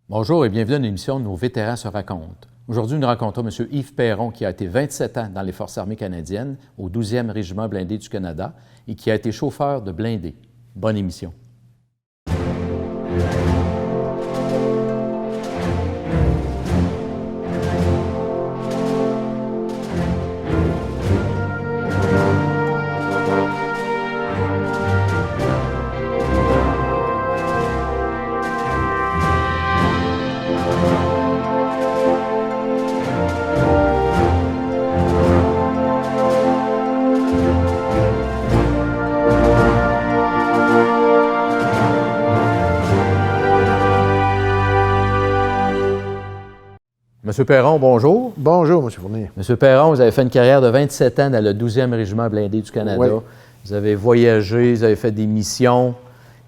Bonjour et bienvenue à l'émission Nos vétérans se racontent. Aujourd'hui, nous rencontrons M. Yves Perron, qui a été 27 ans dans les Forces armées canadiennes, au 12e Régiment blindé du Canada, et qui a été chauffeur de blindé. Bonne émission. M. Perron, bonjour. Bonjour, M. Fournier. M. Perron, vous avez fait une carrière de 27 ans dans le 12e Régiment blindé du Canada. Oui. Vous avez voyagé, vous avez fait des missions.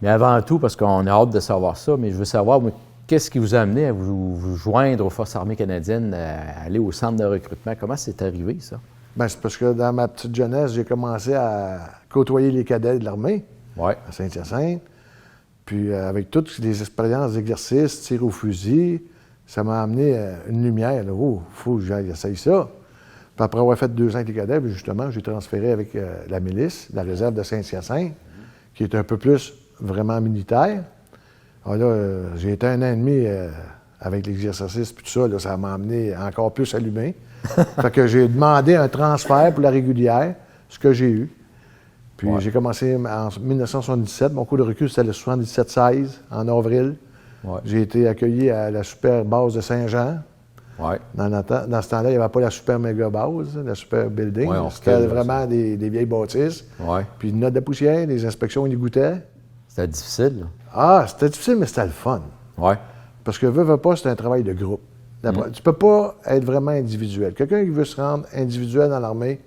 Mais avant tout, parce qu'on a hâte de savoir ça, mais je veux savoir, qu'est-ce qui vous a amené à vous joindre aux Forces armées canadiennes, à aller au centre de recrutement? Comment c'est arrivé, ça? Bien, c'est parce que dans ma petite jeunesse, j'ai commencé à côtoyer les cadets de l'armée Ouais. à Saint-Hyacinthe. Puis avec toutes les expériences d'exercice, tir au fusil, ça m'a amené une lumière. Là, oh, il faut que j'aille essayer ça. Puis après avoir fait 2 ans avec les cadets, puis justement, j'ai transféré avec la milice, la réserve de Saint-Hyacinthe, qui est un peu plus vraiment militaire. Alors là, j'ai été 1 an et demi avec l'exercice, puis tout ça, là, ça m'a amené encore plus allumé. Fait que j'ai demandé un transfert pour la régulière, ce que j'ai eu. Puis j'ai commencé en 1977. Mon cours de recrue, c'était le 77-16, en avril. Ouais. J'ai été accueilli à la super base de Saint-Jean. Ouais. Dans ce temps-là, il n'y avait pas la super méga base, la super building. Ouais, c'était vraiment des vieilles bâtisses. Ouais. Puis une note de poussière, des inspections, ils goûtaient. C'était difficile, là. Ah, c'était difficile, mais c'était le fun. Ouais. Parce que veux pas, c'est un travail de groupe. Tu peux pas être vraiment individuel. Quelqu'un qui veut se rendre individuel dans l'armée,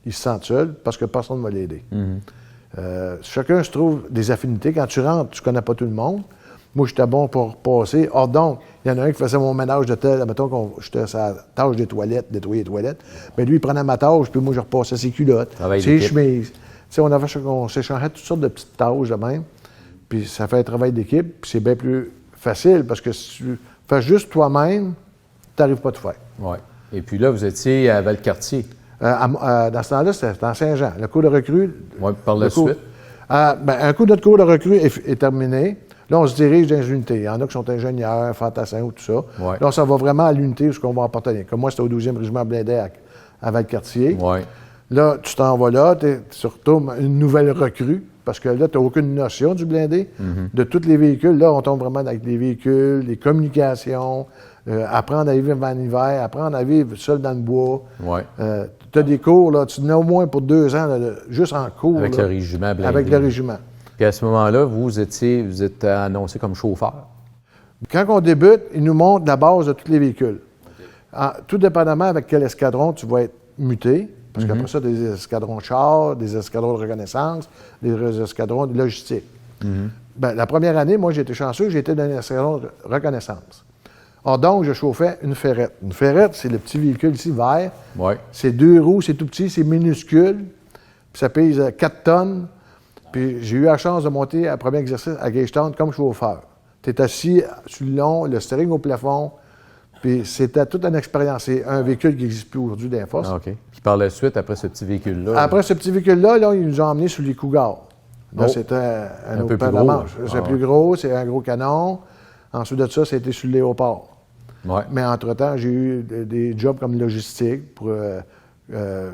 il se sent seul parce que personne ne va l'aider. Chacun se trouve des affinités. Quand tu rentres, tu connais pas tout le monde. Moi, j'étais bon pour passer. Or donc, il y en a un qui faisait mon ménage de tel. Mettons que j'étais sa tâche des toilettes, nettoyer les toilettes. Mais lui, il prenait ma tâche, puis moi, je repassais ses culottes, ses chemises. Tu sais, on s'échangeait toutes sortes de petites tâches de même. Puis ça fait un travail d'équipe, puis c'est bien plus facile parce que si tu fais juste toi-même, tu n'arrives pas à tout faire. Oui. Et puis là, vous étiez à Valcartier. Dans ce temps-là, c'était en Saint-Jean. Le cours de recrue. Oui, par la suite. Un coup de notre cours de recrue est terminé. Là, on se dirige dans les unités. Il y en a qui sont ingénieurs, fantassins ou tout ça. Ouais. Là, on s'en va vraiment à l'unité où on va appartenir. Comme moi, c'était au 12e régiment blindé à Valcartier. Oui. Là, tu t'en vas là, tu retournes une nouvelle recrue, parce que là, tu n'as aucune notion du blindé, de tous les véhicules. Là, on tombe vraiment avec les véhicules, les communications, apprendre à vivre en hiver, apprendre à vivre seul dans le bois. Ouais. Tu as des cours, là, tu en as au moins pour 2 ans, là, juste en cours. Avec là, le régiment blindé. avec le régiment. Puis à ce moment-là, vous êtes annoncé comme chauffeur. Quand on débute, ils nous montrent la base de tous les véhicules. Tout dépendamment avec quel escadron tu vas être muté, parce qu'après ça, des escadrons chars, des escadrons de reconnaissance, des escadrons de logistique. Ben, la première année, moi, j'ai été chanceux, j'ai été dans un escadron de reconnaissance. Or donc, je chauffais une ferrette. Une ferrette, c'est le petit véhicule ici, vert. Oui. C'est 2 roues, c'est tout petit, c'est minuscule. Puis ça pèse 4 tonnes. Puis j'ai eu la chance de monter à premier exercice à Gagetown comme chauffeur. Tu es assis sur le long, le steering au plafond. Puis c'était toute une expérience. C'est un véhicule qui n'existe plus aujourd'hui dans les forces. OK. Puis par la suite, après ce petit véhicule-là. Après ce petit véhicule-là, là, ils nous ont emmenés sur les Cougars. Là, c'était un autre peu plus paire de gros. manches. C'est plus gros, c'est un gros canon. Ensuite de ça, c'était sur le Léopard. Ouais. Mais entre-temps, j'ai eu des jobs comme logistique pour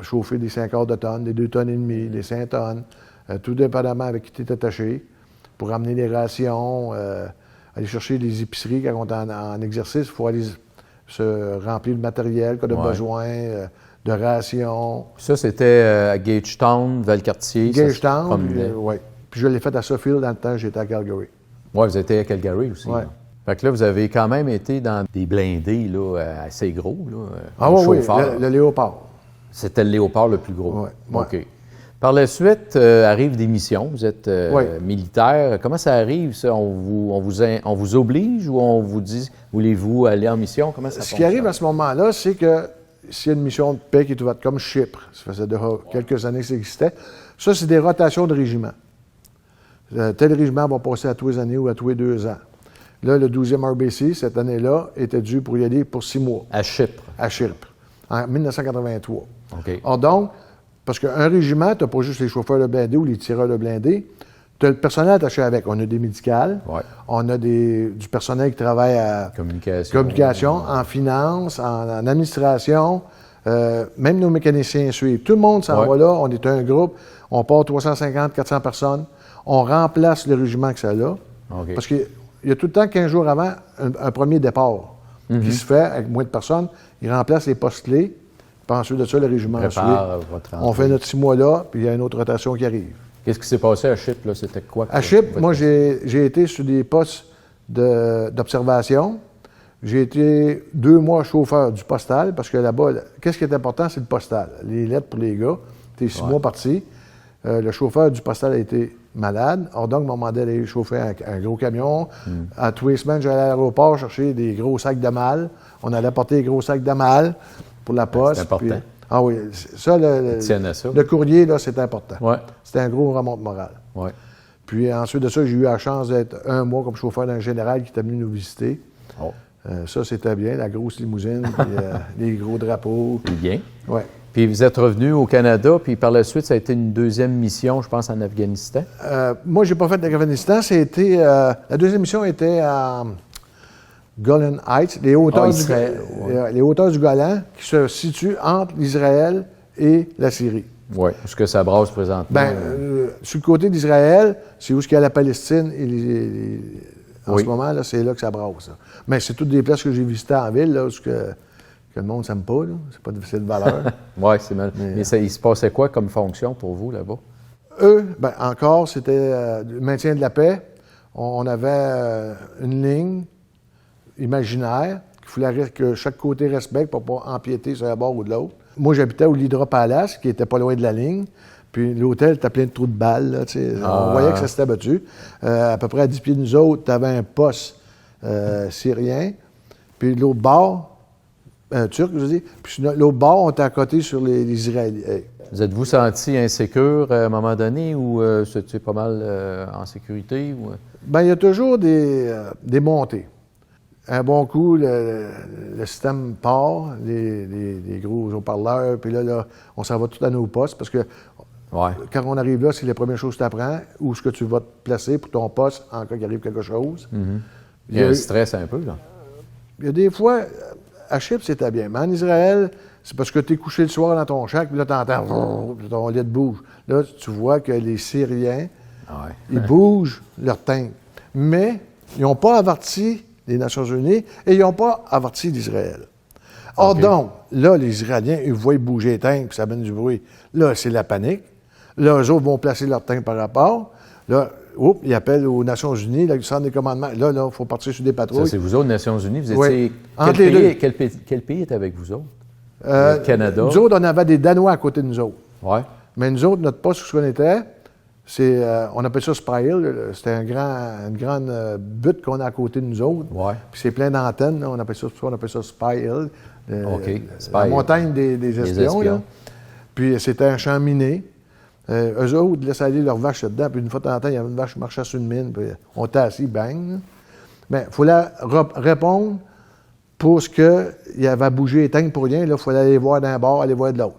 chauffer des 5 quarts de tonnes, des 2 tonnes et demie, des 5 tonnes, tout dépendamment avec qui tu es attaché, pour ramener les rations, aller chercher les épiceries quand on est en exercice. Il faut aller se remplir de matériel qu'on a besoin, de rations. Ça, c'était à Gagetown, Valcartier. Gagetown, oui. Puis je l'ai fait à Suffield dans le temps, j'étais à Calgary. Oui, vous étiez à Calgary aussi. Oui. Fait que là, vous avez quand même été dans des blindés là, assez gros. Là, oui, chauffeur. le Léopard. C'était le Léopard le plus gros. Oui. OK. Par la suite, arrivent des missions. Vous êtes militaire. Comment ça arrive, ça? On vous oblige ou on vous dit, voulez-vous aller en mission? Comment ça fonctionne? Ce qui arrive à ce moment-là, c'est que s'il y a une mission de paix qui est ouverte, comme Chypre, ça faisait déjà quelques années que ça existait, ça, c'est des rotations de régiments. Tel régiment va passer à tous les années ou à tous les 2 ans. Là, le 12e RBC, cette année-là, était dû pour y aller pour 6 mois. À Chypre. À Chypre, en 1983. OK. Or donc, parce qu'un régiment, tu n'as pas juste les chauffeurs de blindés ou les tireurs de blindés, tu as le personnel attaché avec. On a des médicales, Ouais. on a du personnel qui travaille à communication, en finance, en administration, même nos mécaniciens suivent. Tout le monde s'en va là, on est un groupe, on part 350, 400 personnes, on remplace le régiment que ça a là, parce qu'il y a tout le temps 15 jours avant un premier départ qui se fait avec moins de personnes, il remplace les postes clés, puis ensuite de ça, le régiment suit. On fait notre 6 mois là, puis il y a une autre rotation qui arrive. Qu'est-ce qui s'est passé à Chypre, là? C'était quoi? À Chypre, moi, j'ai été sur des postes d'observation. J'ai été 2 mois chauffeur du postal, parce que là-bas, qu'est-ce qui est important, c'est le postal. Les lettres pour les gars, t'es 6 mois partis. Le chauffeur du postal a été malade. Or donc, m'a demandé d'aller chauffer un gros camion. À tous les semaines, j'allais à l'aéroport chercher des gros sacs de malle. On allait porter des gros sacs de malle pour la poste. C'est important. Puis, ah oui, ça, le courrier, là, c'est important. Ouais. C'était un gros remonte moral. Ouais. Puis ensuite de ça, j'ai eu la chance d'être 1 mois comme chauffeur d'un général qui était venu nous visiter. Oh. Ça, c'était bien, la grosse limousine, puis les gros drapeaux. Bien. Ouais. Puis vous êtes revenu au Canada, puis par la suite, ça a été une deuxième mission, je pense, en Afghanistan. Moi, j'ai pas fait d'Afghanistan. La deuxième mission était à Golan Heights, les hauteurs, les hauteurs du Golan, qui se situent entre l'Israël et la Syrie. Oui, parce que ça brasse présentement. Bien, sur le côté d'Israël, c'est où il y a la Palestine et en ce moment, là, c'est là que ça brasse. Là. Mais c'est toutes des places que j'ai visitées en ville, là, où que le monde ne s'aime pas. C'est pas difficile de valeur. Oui, c'est mal. Mais ça, il se passait quoi comme fonction pour vous là-bas? Eux, bien, encore, c'était le maintien de la paix. On avait une ligne imaginaire qu'il fallait que chaque côté respecte pour ne pas empiéter sur un bord ou de l'autre. Moi, j'habitais au Lidra Palace, qui était pas loin de la ligne. Puis l'hôtel était plein de trous de balles. Là, on voyait que ça s'était battu. À peu près à 10 pieds de nous autres, tu avais un poste syrien. Puis l'autre bord, un turc, je veux dire. Puis l'autre bord, on était à côté sur les Israéliens. Vous êtes-vous senti insécure à un moment donné ou c'était pas mal en sécurité? Ou... Bien, il y a toujours des montées. Un bon coup, le système part, les gros haut-parleurs, puis là, on s'en va tout à nos postes parce que quand on arrive là, c'est la première chose que tu apprends, où est-ce que tu vas te placer pour ton poste en cas qu'il arrive quelque chose. Il y a un stress un peu, là. Il y a des fois, à Chypre, c'était bien, mais en Israël, c'est parce que tu es couché le soir dans ton shack, puis là, tu entends, ton lit bouge. Là, tu vois que les Syriens, ils bougent leur teinte. Mais ils n'ont pas averti les Nations unies et ils n'ont pas averti l'Israël. Or donc, là, les Israéliens, ils voient bouger les tanks, puis ça amène du bruit. Là, c'est la panique. Là, eux autres vont placer leur tank par rapport. Là, ils appellent aux Nations unies, là, le centre des commandements. Là, il faut partir sur des patrouilles. Ça, c'est vous autres, Nations unies. Vous étiez... Quel pays est avec vous autres? Le Canada? Nous autres, on avait des Danois à côté de nous autres. Oui. Mais nous autres, notre poste où on était, on appelle ça Spy Hill. C'était une grande butte qu'on a à côté de nous autres. Ouais. Puis c'est plein d'antennes. On appelle ça Spy Hill. La montagne des espions. Là. Puis c'était un champ miné. Eux autres laissaient aller leurs vaches là-dedans. Puis une fois de temps en temps, il y avait une vache qui marchait sur une mine. Puis on était assis, bang. Mais il fallait répondre pour ce qu'il y avait à bouger les tanks pour rien. Il fallait aller voir d'un bord, aller voir de l'autre.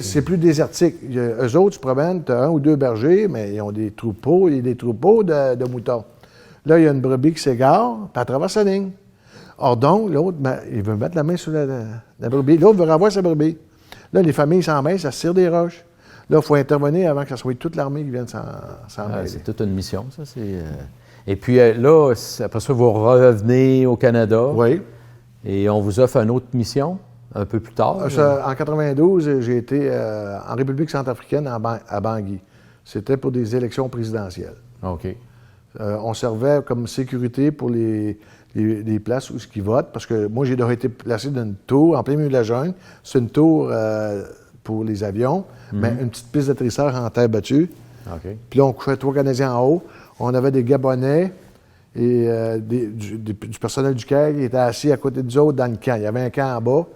C'est plus désertique. Eux autres se promènent, tu as 1 ou 2 bergers, mais ils ont des troupeaux, de moutons. Là, il y a une brebis qui s'égare, puis elle traverse la ligne. Or donc, l'autre, il veut mettre la main sur la brebis. L'autre veut revoir sa brebis. Là, les familles s'en mêlent, ça se tire des roches. Là, il faut intervenir avant que ça soit toute l'armée qui vienne s'en mêler. C'est toute une mission, ça. Et puis là, après ça, vous revenez au Canada. Oui. Et on vous offre une autre mission un peu plus tard. En 92, j'ai été en République centrafricaine à Bangui. C'était pour des élections présidentielles. OK. On servait comme sécurité pour les places où ils votent, parce que moi, j'ai été placé dans une tour en plein milieu de la jungle. C'est une tour pour les avions, mais une petite piste d'atterrissage en terre battue. OK. Puis là, on couchait 3 Canadiens en haut. On avait des Gabonais et du personnel du CAG qui étaient assis à côté de nous autres dans le camp. Il y avait un camp en bas,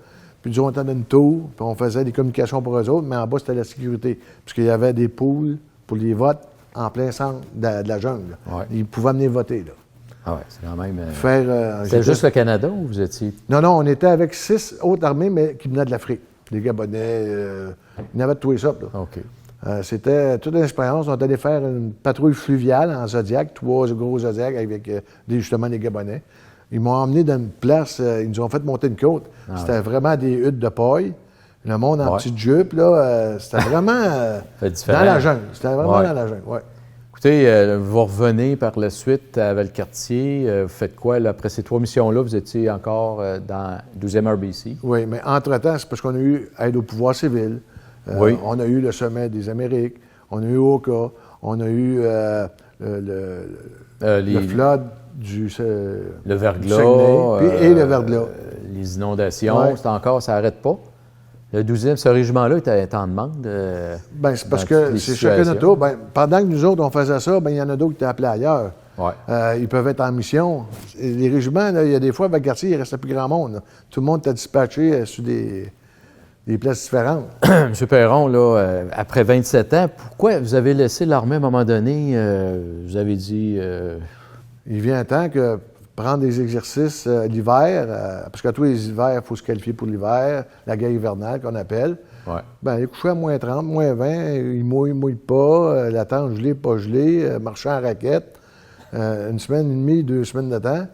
puis nous autres, on était dans une tour, puis on faisait des communications pour eux autres, mais en bas, c'était la sécurité, puisqu'il y avait des poules pour les votes en plein centre de la jungle. Ouais. Ils pouvaient venir voter, là. Ah ouais, c'est quand même... C'était juste le Canada ou vous étiez... Non, on était avec 6 autres armées, mais qui venaient de l'Afrique. Les Gabonais, il y en avait de tous les sortes, là. OK. C'était toute une expérience. On est allé faire une patrouille fluviale en Zodiac, 3 gros Zodiacs avec justement les Gabonais. Ils m'ont emmené dans une place, ils nous ont fait monter une côte. C'était vraiment des huttes de paille. Le monde en petite jupe, là, c'était vraiment dans la jungle. C'était vraiment dans la jungle, oui. Écoutez, vous revenez par la suite à Valcartier. Vous faites quoi? Là, après ces 3 missions-là, vous étiez encore dans 12e RBC? Oui, mais entre-temps, c'est parce qu'on a eu aide au pouvoir civil. On a eu le sommet des Amériques. On a eu OCA. On a eu le flood du le verglas. Et le verglas. Les inondations, c'est encore, ça n'arrête pas. Le 12e, ce régiment-là était en demande. Bien, c'est parce que c'est chacun notre tour. Ben, pendant que nous autres, on faisait ça, ben, il y en a d'autres qui étaient appelés ailleurs. Ouais. Ils peuvent être en mission. Et les régiments, là, il y a des fois, à Valcartier, il ne restait plus grand monde, là. Tout le monde était dispatché sur des places différentes. M. Perron, là, après 27 ans, pourquoi vous avez laissé l'armée à un moment donné? Vous avez dit... Il vient un temps que prendre des exercices l'hiver, parce que tous les hivers, il faut se qualifier pour l'hiver, la guerre hivernale qu'on appelle. Ouais. Bien, il est couché à moins 30, moins 20, il mouille pas, la tente gelée, pas gelée, marcher en raquette. Une semaine et demie, 2 semaines de temps,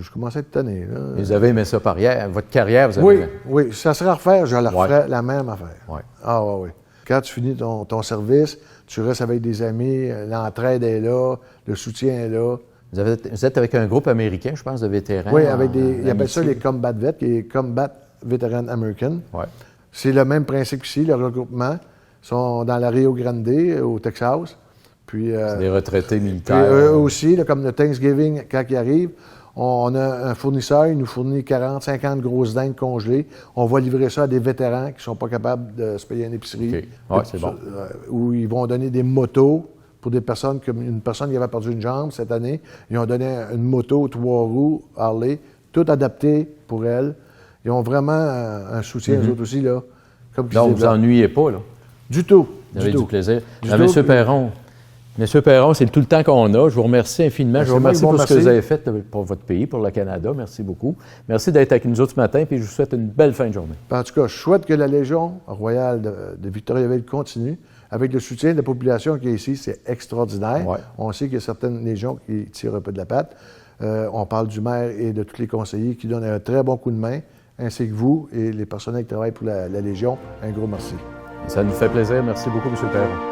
je commençais à être tanné. Là. Vous avez aimé ça par hier? Votre carrière, vous avez... Oui, ça serait à refaire, je la referais la même affaire. Ouais. Ah oui. Quand tu finis ton service, tu restes avec des amis, l'entraide est là, le soutien est là. Vous êtes avec un groupe américain, je pense, de vétérans. Oui, avec ils appellent ça les Combat Vets, qui est Combat Veteran American. Ouais. C'est le même principe ici, le regroupement. Ils sont dans la Rio Grande, au Texas. Puis, c'est des retraités militaires. Puis eux aussi, là, comme le Thanksgiving, quand ils arrivent, on a un fournisseur, il nous fournit 40, 50 grosses dindes congelées. On va livrer ça à des vétérans qui ne sont pas capables de se payer une épicerie. Okay. Ouais, c'est bon. Où ils vont donner des motos pour des personnes, comme une personne qui avait perdu une jambe cette année. Ils ont donné une moto 3 roues, Harley, tout adapté pour elle. Ils ont vraiment un soutien, eux autres aussi, là. Comme donc, vous vous ennuyez pas, là? Du tout. Vous avez du plaisir. Monsieur Perron, c'est tout le temps qu'on a. Je vous remercie infiniment. Je vous remercie pour ce que vous avez fait pour votre pays, pour le Canada. Merci beaucoup. Merci d'être avec nous autres ce matin, puis je vous souhaite une belle fin de journée. En tout cas, je souhaite que la Légion royale de Victoriaville continue. Avec le soutien de la population qui est ici, c'est extraordinaire. Ouais. On sait qu'il y a certaines légions qui tirent un peu de la patte. On parle du maire et de tous les conseillers qui donnent un très bon coup de main, ainsi que vous et les personnels qui travaillent pour la Légion. Un gros merci. Ça nous fait plaisir. Merci beaucoup, M. Perron.